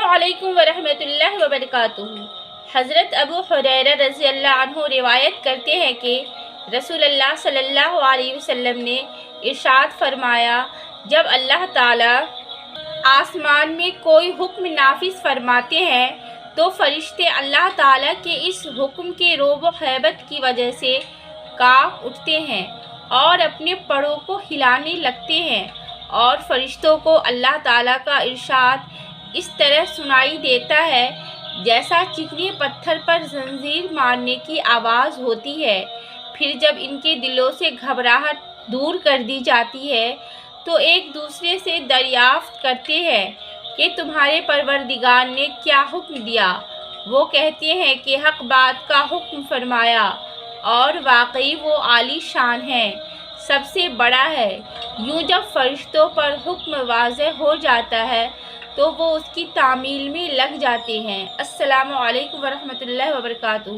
अस्सलामुअलैकुम वरहमतुल्लाहि वबरकातुहू। हज़रत अबू हुरैरा रज़ी अल्लाह अन्हु रिवायत करते हैं कि रसूलुल्लाह सल्लल्लाहु अलैहि वसल्लम ने इरशाद फरमाया, जब अल्लाह ताला आसमान में कोई हुक्म नाफिज फरमाते हैं तो फरिश्ते अल्लाह ताला के इस हुक्म के रोब हैबत की वजह से कांप उठते हैं और अपने परों को हिलाने लगते हैं, और फरिश्तों को अल्लाह ताला का इरशाद इस तरह सुनाई देता है जैसा चिकने पत्थर पर जंजीर मारने की आवाज़ होती है। फिर जब इनके दिलों से घबराहट दूर कर दी जाती है तो एक दूसरे से दरियाफ्त करते हैं कि तुम्हारे परवरदिगार ने क्या हुक्म दिया। वो कहते हैं कि हक बात का हुक्म फरमाया, और वाकई वो आली शान है, सबसे बड़ा है। यूँ जब फरिश्तों पर हुक्म वाज़ेह हो जाता है तो वो उसकी तामील में लग जाते हैं। अस्सलामु अलैकुम वरहमतुल्लाहि वबरकातुहू।